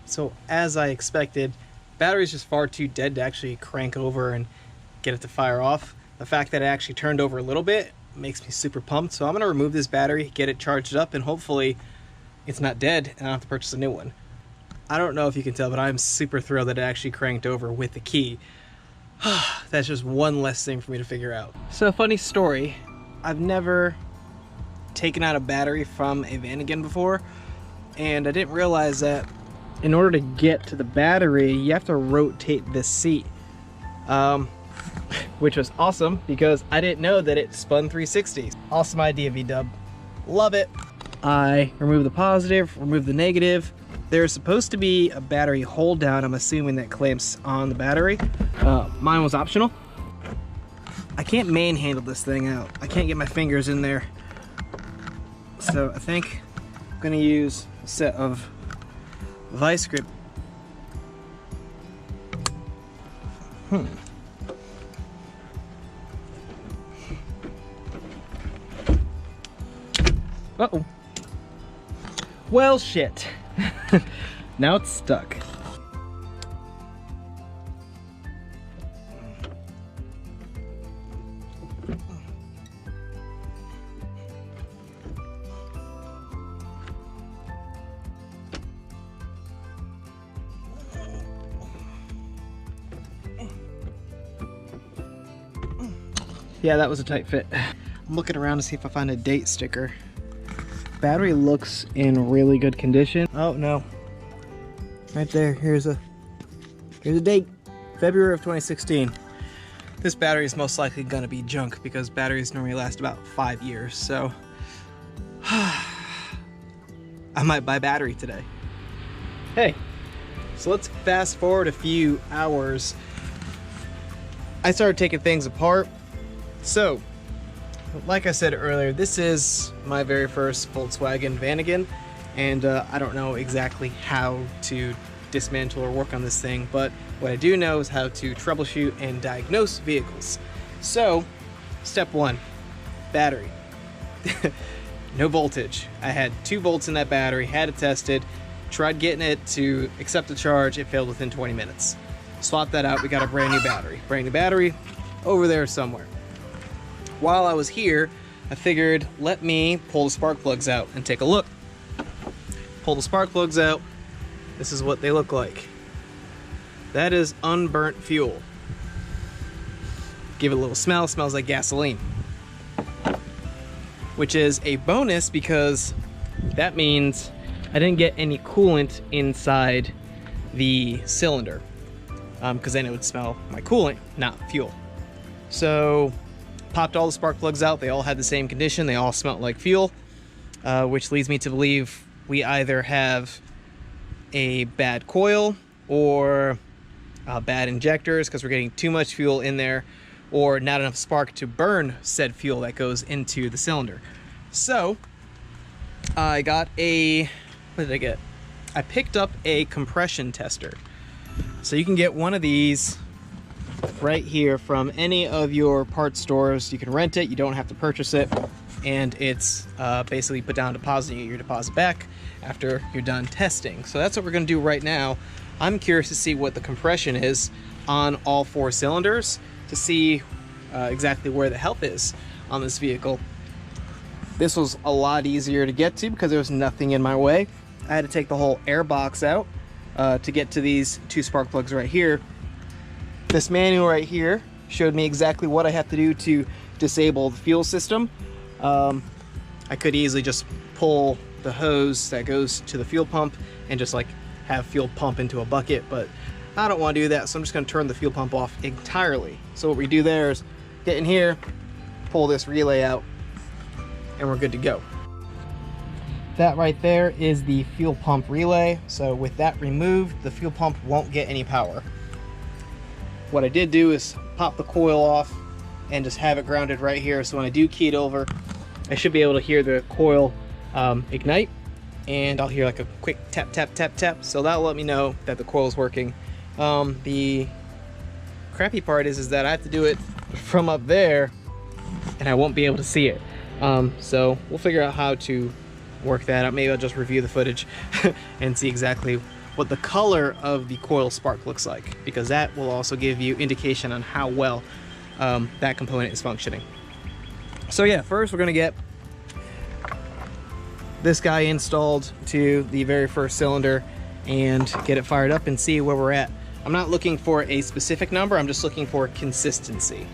So as I expected, battery's just far too dead to actually crank over and get it to fire off. The fact that it actually turned over a little bit makes me super pumped. So I'm gonna remove this battery, get it charged up, and hopefully it's not dead and I don't have to purchase a new one. I don't know if you can tell, but I'm super thrilled that it actually cranked over with the key. That's just one less thing for me to figure out. So funny story, I've never taken out a battery from a Vanagon before, and I didn't realize that in order to get to the battery, you have to rotate this seat. Which was awesome because I didn't know that it spun 360. Awesome idea, V-dub. Love it. I removed the positive, removed the negative. There's supposed to be a battery hold down, I'm assuming, that clamps on the battery. Mine was optional. I can't manhandle this thing out. I can't get my fingers in there. So I think I'm gonna use a set of vice grip. Uh-oh. Well, shit. Now it's stuck. Yeah, that was a tight fit. I'm looking around to see if I find a date sticker. Battery looks in really good condition. Oh no, right there, here's a date, February of 2016. This battery is most likely gonna be junk because batteries normally last about 5 years, so I might buy battery today. Hey, so let's fast forward a few hours. I started taking things apart. So like I said earlier, this is my very first Volkswagen Vanagon, and I don't know exactly how to dismantle or work on this thing, but what I do know is how to troubleshoot and diagnose vehicles. So, step one, battery. No voltage. I had 2 volts in that battery, had it tested, tried getting it to accept the charge, it failed within 20 minutes. Swapped that out, we got a brand new battery. Brand new battery over there somewhere. While I was here, I figured, let me pull the spark plugs out and take a look. Pull the spark plugs out. This is what they look like. That is unburnt fuel. Give it a little smell, smells like gasoline. Which is a bonus because that means I didn't get any coolant inside the cylinder. Because then it would smell like coolant, not fuel. So, popped all the spark plugs out. They all had the same condition. They all smelled like fuel, which leads me to believe we either have a bad coil or bad injectors because we're getting too much fuel in there, or not enough spark to burn said fuel that goes into the cylinder. So I got a, what did I get? I picked up a compression tester. So you can get one of these right here from any of your parts stores. You can rent it, you don't have to purchase it, and it's basically put down a deposit. You get your deposit back after you're done testing. So that's what we're going to do right now. I'm curious to see what the compression is on all 4 cylinders to see exactly where the health is on this vehicle. This was a lot easier to get to because there was nothing in my way. I had to take the whole air box out to get to these 2 spark plugs right here. This manual right here showed me exactly what I have to do to disable the fuel system. I could easily just pull the hose that goes to the fuel pump and just like have fuel pump into a bucket, but I don't want to do that, so I'm just going to turn the fuel pump off entirely. So what we do there is get in here, pull this relay out, and we're good to go. That right there is the fuel pump relay. So with that removed, the fuel pump won't get any power. What I did do is pop the coil off and just have it grounded right here. So when I do key it over, I should be able to hear the coil ignite, and I'll hear like a quick tap, tap, tap, tap. So that'll let me know that the coil is working. The crappy part is that I have to do it from up there and I won't be able to see it. So we'll figure out how to work that out. Maybe I'll just review the footage and see exactly what the color of the coil spark looks like, because that will also give you indication on how well that component is functioning. So yeah, first we're gonna get this guy installed to the very first cylinder and get it fired up and see where we're at. I'm not looking for a specific number, I'm just looking for consistency.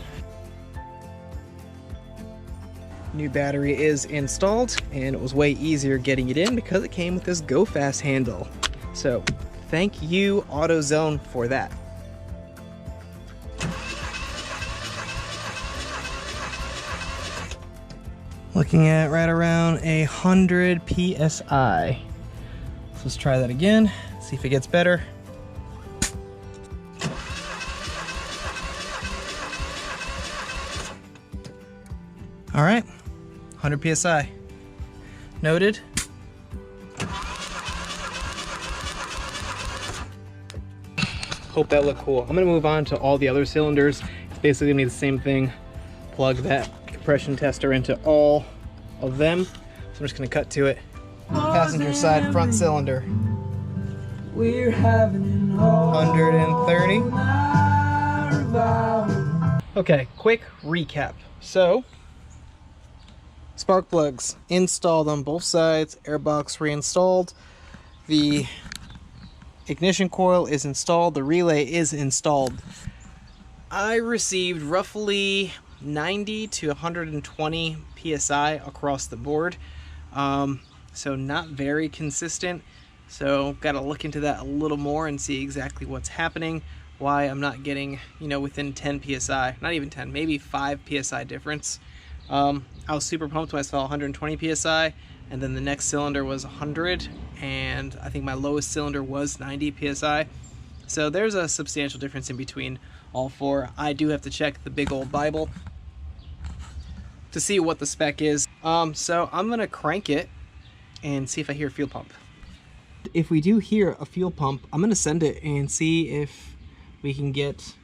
New battery is installed, and it was way easier getting it in because it came with this go fast handle. So thank you AutoZone for that. Looking at right around 100 PSI. So let's try that again, see if it gets better. All right, 100 PSI. Noted. Hope that looked cool. I'm gonna move on to all the other cylinders. It's basically gonna be the same thing. Plug that compression tester into all of them. So I'm just gonna cut to it. Passenger side front cylinder. We're having 130. Okay, quick recap. So, spark plugs installed on both sides, airbox reinstalled. The ignition coil is installed, the relay is installed. I received roughly 90 to 120 PSI across the board. So not very consistent. So gotta look into that a little more and see exactly what's happening, why I'm not getting, you know, within 10 PSI, not even 10, maybe 5 PSI difference. I was super pumped when I saw 120 PSI, and then the next cylinder was 100, and I think my lowest cylinder was 90 PSI. So there's a substantial difference in between all four. I do have to check the big old Bible to see what the spec is. So I'm gonna crank it and see if I hear a fuel pump. If we do hear a fuel pump, I'm gonna send it and see if we can get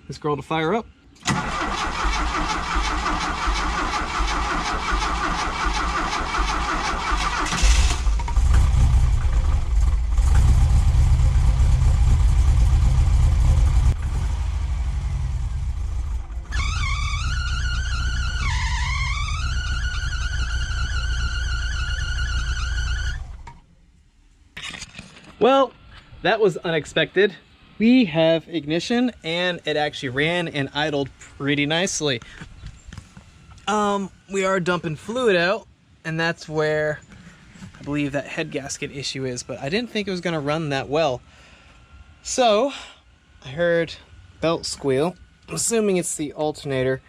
this girl to fire up. Well, that was unexpected. We have ignition and it actually ran and idled pretty nicely. We are dumping fluid out, and that's where I believe that head gasket issue is, but I didn't think it was gonna run that well. So I heard belt squeal. I'm assuming it's the alternator.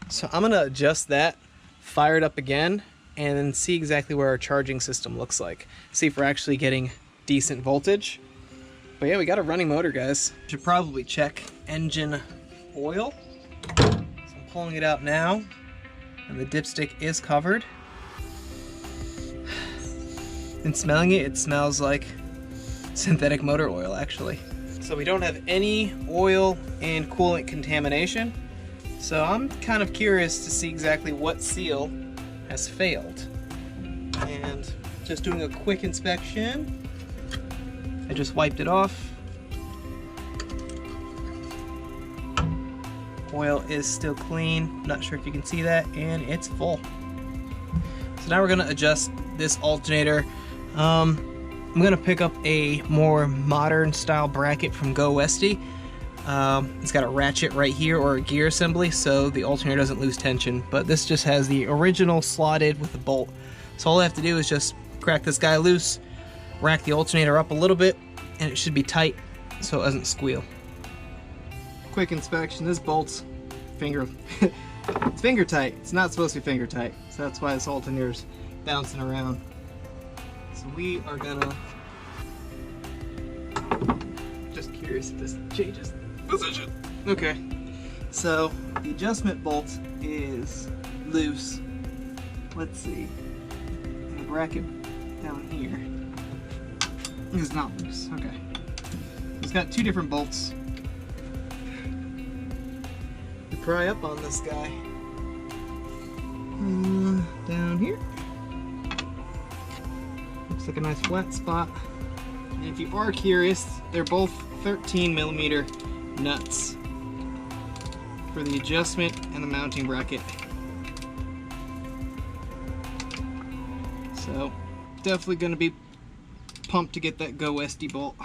So I'm gonna adjust that, fire it up again, and then see exactly where our charging system looks like. See if we're actually getting decent voltage. But yeah, we got a running motor, guys. Should probably check engine oil. So I'm pulling it out now, and the dipstick is covered. And smelling it, it smells like synthetic motor oil, actually. So we don't have any oil and coolant contamination. So I'm kind of curious to see exactly what seal has failed. And just doing a quick inspection. I just wiped it off. Oil is still clean. Not sure if you can see that, and it's full. So now we're gonna adjust this alternator. I'm gonna pick up a more modern style bracket from Go Westy. It's got a ratchet right here, or a gear assembly, so the alternator doesn't lose tension. But this just has the original slotted with the bolt. So all I have to do is just crack this guy loose, rack the alternator up a little bit, and it should be tight so it doesn't squeal. Quick inspection, this bolt's it's finger tight. It's not supposed to be finger tight, so that's why this alternator's bouncing around. So we are gonna, just curious if this changes position. Okay, so the adjustment bolt is loose. Let's see, the bracket down here is not loose. Okay, it's got two different bolts. To pry up on this guy, down here. Looks like a nice flat spot. And if you are curious, they're both 13mm nuts for the adjustment and the mounting bracket. So definitely going to be pumped to get that Go Westy bolt.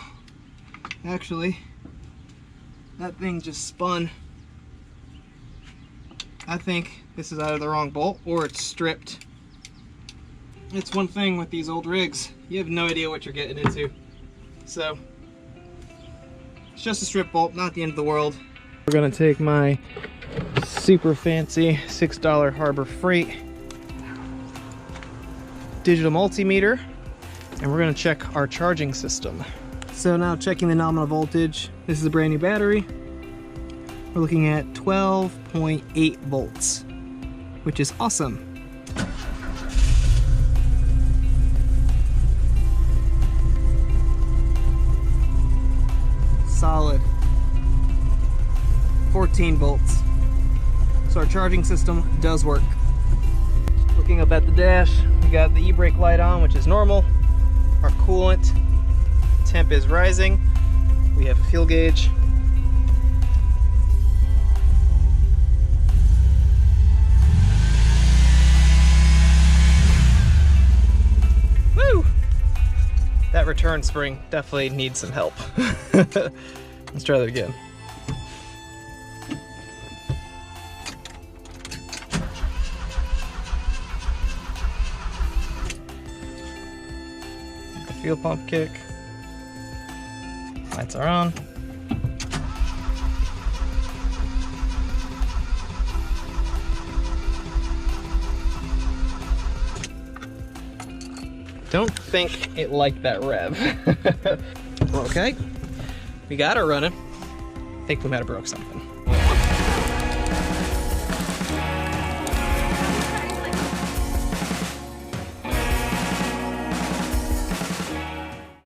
Actually, that thing just spun. I think this is either the wrong bolt or it's stripped. It's one thing with these old rigs, you have no idea what you're getting into. So it's just a strip bolt, not the end of the world. We're gonna take my super fancy $6 Harbor Freight digital multimeter and we're gonna check our charging system. So now checking the nominal voltage. This is a brand new battery. We're looking at 12.8 volts, which is awesome. Solid. 14 volts. So our charging system does work. Looking up at the dash, we got the e-brake light on, which is normal. Our coolant temp is rising. We have a fuel gauge. Woo! That return spring definitely needs some help. Let's try that again. The fuel pump kick. Lights are on. Don't think it liked that rev. Okay, we got it running. I think we might have broke something.